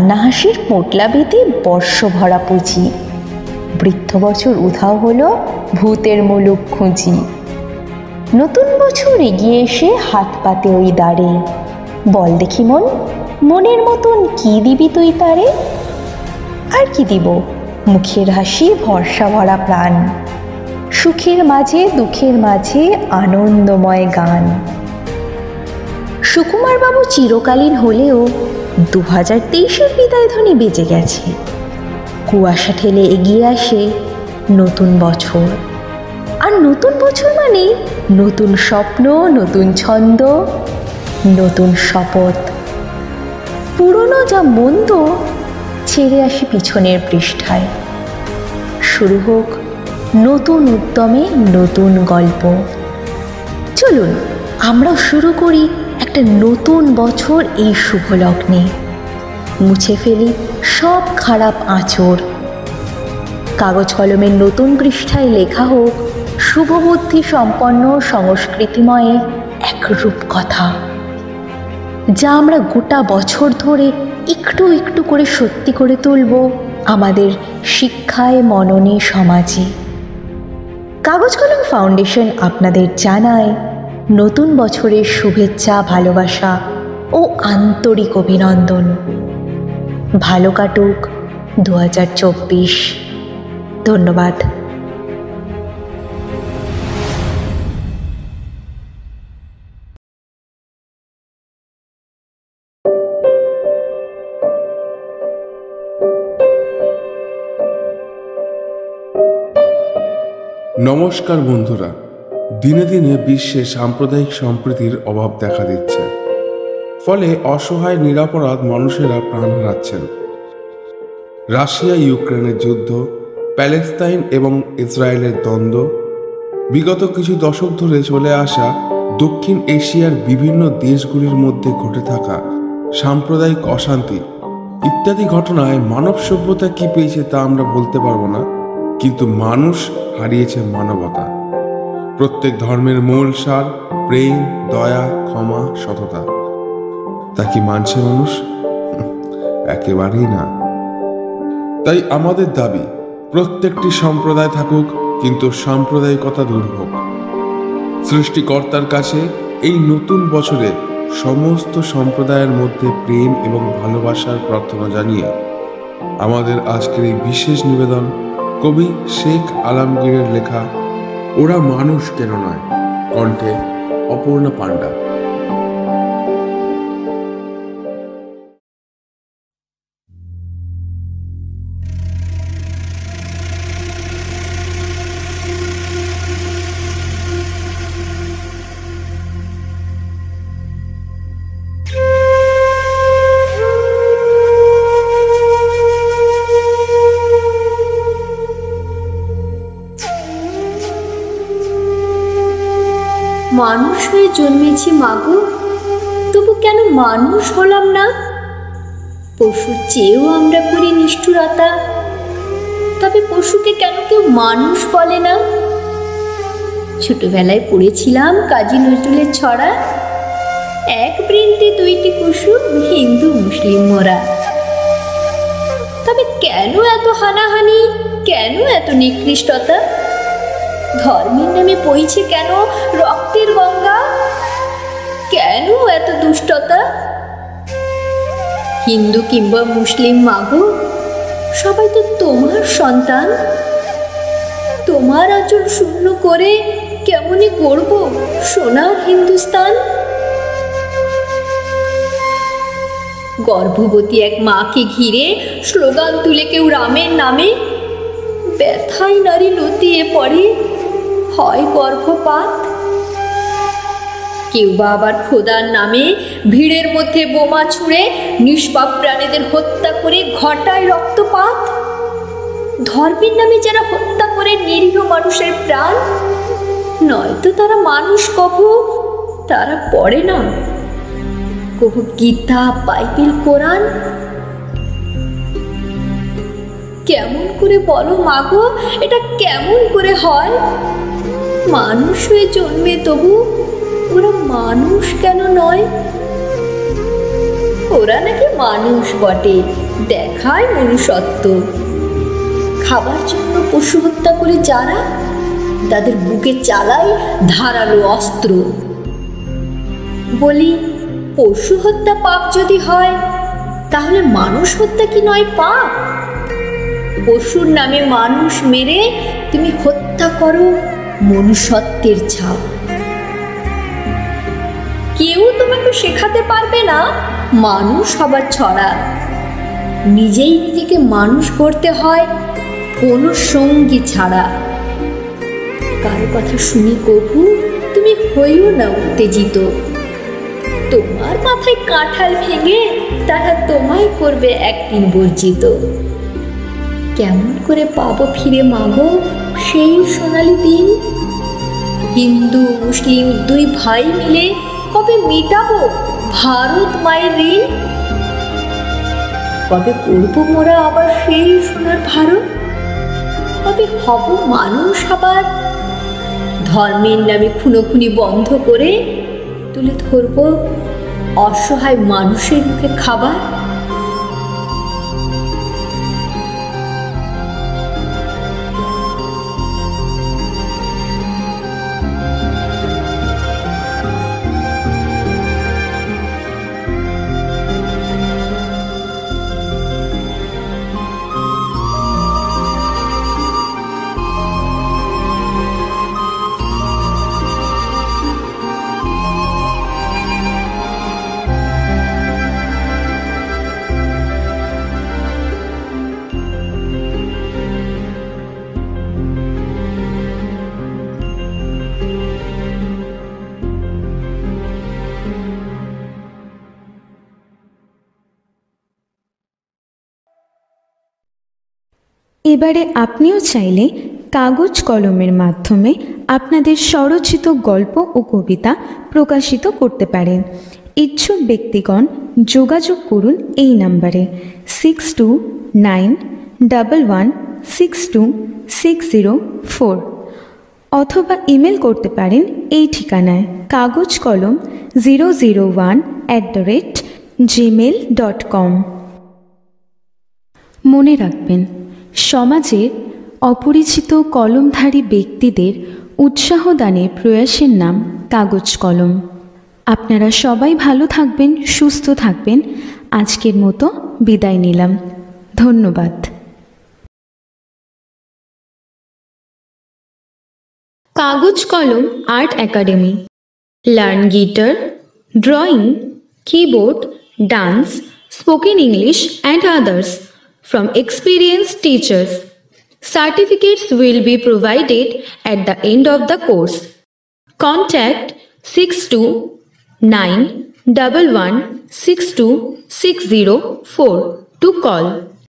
কান্না হাসির পোটলা বেঁধে বর্ষ ভরা পুঁজি, বৃদ্ধ বছর উধাও হলো ভূতের মুলুক খুঁজি। নতুন বছর এগিয়ে এসে হাত পাতে ওই দাঁড়ে, বল দেখি মন, মনের মতন কি দিবি তুই তারে? আর কি দিব, মুখের হাসি, ভরসা ভরা প্রাণ, সুখের মাঝে দুঃখের মাঝে আনন্দময় গান। সুকুমার বাবু চিরকালীন হলেও 2023-এর বিদায় ধ্বনি বেজে গেছে। কুয়াশা ঠেলে এগিয়ে আসে নতুন বছর। আর নতুন বছর মানে নতুন স্বপ্ন, নতুন ছন্দ, নতুন শপথ। পুরনো যা মন্দ ছেড়ে আসি পিছনের পৃষ্ঠায়, শুরু হোক নতুন উদ্যমে নতুন গল্প। চলুন আমরাও শুরু করি একটা নতুন বছর এই শুভ লগ্নে। মুছে ফেলি সব খারাপ আঁচড়। কাগজ কলমের নতুন পৃষ্ঠায় লেখা হোক শুভবুদ্ধি সম্পন্ন সংস্কৃতিময় এক রূপকথা, যা আমরা গোটা বছর ধরে একটু একটু করে সত্যি করে তুলব আমাদের শিক্ষায়, মননে, সমাজে। কাগজ কলম ফাউন্ডেশন আপনাদের জানায় নতুন বছরের শুভেচ্ছা, ভালোবাসা ও আন্তরিক অভিনন্দন। ভালো কাটুক 2024। ধন্যবাদ। নমস্কার বন্ধুরা, দিনে দিনে বিশ্বে সাম্প্রদায়িক সম্প্রীতির অভাব দেখা দিচ্ছে। ফলে অসহায় নিরপরাধ মানুষেরা প্রাণ হারাচ্ছেন। রাশিয়া ইউক্রেনের যুদ্ধ, প্যালেস্তাইন এবং ইসরায়েলের দ্বন্দ্ব, বিগত কিছু দশক ধরে চলে আসা দক্ষিণ এশিয়ার বিভিন্ন দেশগুলির মধ্যে ঘটে থাকা সাম্প্রদায়িক অশান্তি ইত্যাদি ঘটনায় মানব সভ্যতা কি পেয়েছে তা আমরা বলতে পারবো না, কিন্তু মানুষ হারিয়েছে মানবতা। প্রত্যেক ধর্মের মূল সার প্রেম, দয়া, ক্ষমা, সততা। তা কি মানছে মানুষ? একেবারেই না। তাই আমাদের দাবি, প্রত্যেকটি সম্প্রদায় থাকুক, কিন্তু সাম্প্রদায়িকতা দূর হোক। সৃষ্টিকর্তার কাছে এই নতুন বছরে সমস্ত সম্প্রদায়ের মধ্যে প্রেম এবং ভালোবাসার প্রার্থনা জানিয়ে আমাদের আজকের এই বিশেষ নিবেদন কবি শেখ আলমগীরের লেখা ওরা মানুষ কেন নয়, কণ্ঠে অপর্ণা পাণ্ডা। মানুষ হয়ে জন্মেছি মাগো, তবু কেন মানুষ হলাম না? পশুর চেয়েও আমরা করি নিষ্ঠুরতা, তবে পশুকে কেন কেউ মানুষ বলে না? ছোটবেলায় পড়েছিলাম কাজী নজরুলের ছড়া, এক বৃন্তে দুইটি কুসুম, হিন্দু মুসলিম মোরা। তবে কেন এত হানাহানি, কেন এত নিকৃষ্টতা? ধর্মের নামে বইছে কেন রক্তের গঙ্গা? কেন এত দুষ্টতা? হিন্দু কিংবা মুসলিম মাগো, সবাই তো তোমার সন্তান। তোমার আঁচল শূন্য করে কেমনই করব সোনার হিন্দুস্তান? গর্ভবতী এক মাকে ঘিরে স্লোগান তুলে কেউ রামের নামে, ব্যথায় নারী লতিয়ে পড়ে, হয় গর্ভপাত। কেউ বা আবার খোদার নামে ভিড়ের মধ্যে বোমা ছুঁড়ে নিষ্পাপ প্রাণীদের হত্যা করে ঘটায় রক্তপাত। ধর্মের নামে যারা হত্যা করে নিরীহ মানুষের প্রাণ, নয়তো তারা মানুষ কভু, তারা পড়ে না কভু গীতা, বাইবেল, কোরআন। কেমন করে বলো মাগো, এটা কেমন করে হয়? মানুষ হয়ে জন্মে তবু ওরা মানুষ কেন নয়? ওরা নাকি মানুষ বটে, দেখায় মনুষ্যত্ব। খাবার জন্য পশু হত্যা করে যারা, তাদের বুকে চালায় ধারালো অস্ত্র। বলি, পশু হত্যা পাপ যদি হয়, তাহলে মানুষ হত্যা কি নয় পাপ? পশুর নামে মানুষ মেরে তুমি হত্যা করো মনুষ্যত্বের ছাপ। কেউ তোমাকে শেখাতে পারবে না মানুষ হবার ছড়া। নিজেই নিজেকে মানুষ করতে হয় কোনো সঙ্গী ছাড়া। কারো কথা শুনে কভু তুমি হইও না উত্তেজিত। তোমার মাথায় কাঁঠাল ভেঙে তারা তোমায় করবে একদিন বর্জিত। কেমন করে পাবো ফিরে মাগো সেই সোনালি দিন? হিন্দু মুসলিম দুই ভাই মিলে কবে মিটাবো ভারত মায়ের ঋণ? কবে করবো মোরা আবার সেই সোনার ভারত? কবে হব মানুষ আবার? ধর্মের নামে খুনোখুনি বন্ধ করে তুলে ধরবো অসহায় মানুষের মুখে খাবার। এবারে আপনিও চাইলে কাগজ কলমের মাধ্যমে আপনাদের স্বরচিত গল্প ও কবিতা প্রকাশিত করতে পারেন। ইচ্ছুক ব্যক্তিগণ যোগাযোগ করুন এই নাম্বারে 6291162604 অথবা ইমেল করতে পারেন এই ঠিকানায় kagojkolom001@gmail.com। মনে রাখবেন, সমাজের অপরিচিত কলমধারী ব্যক্তিদের উৎসাহদানের প্রয়াসের নাম কাগজ কলম। আপনারা সবাই ভালো থাকবেন, সুস্থ থাকবেন। আজকের মতো বিদায় নিলাম। ধন্যবাদ। কাগজ কলম art academy. Learn guitar, drawing, keyboard, dance, spoken English and others from experienced teachers. Certificates will be provided at the end of the course. Contact 6291162604 to call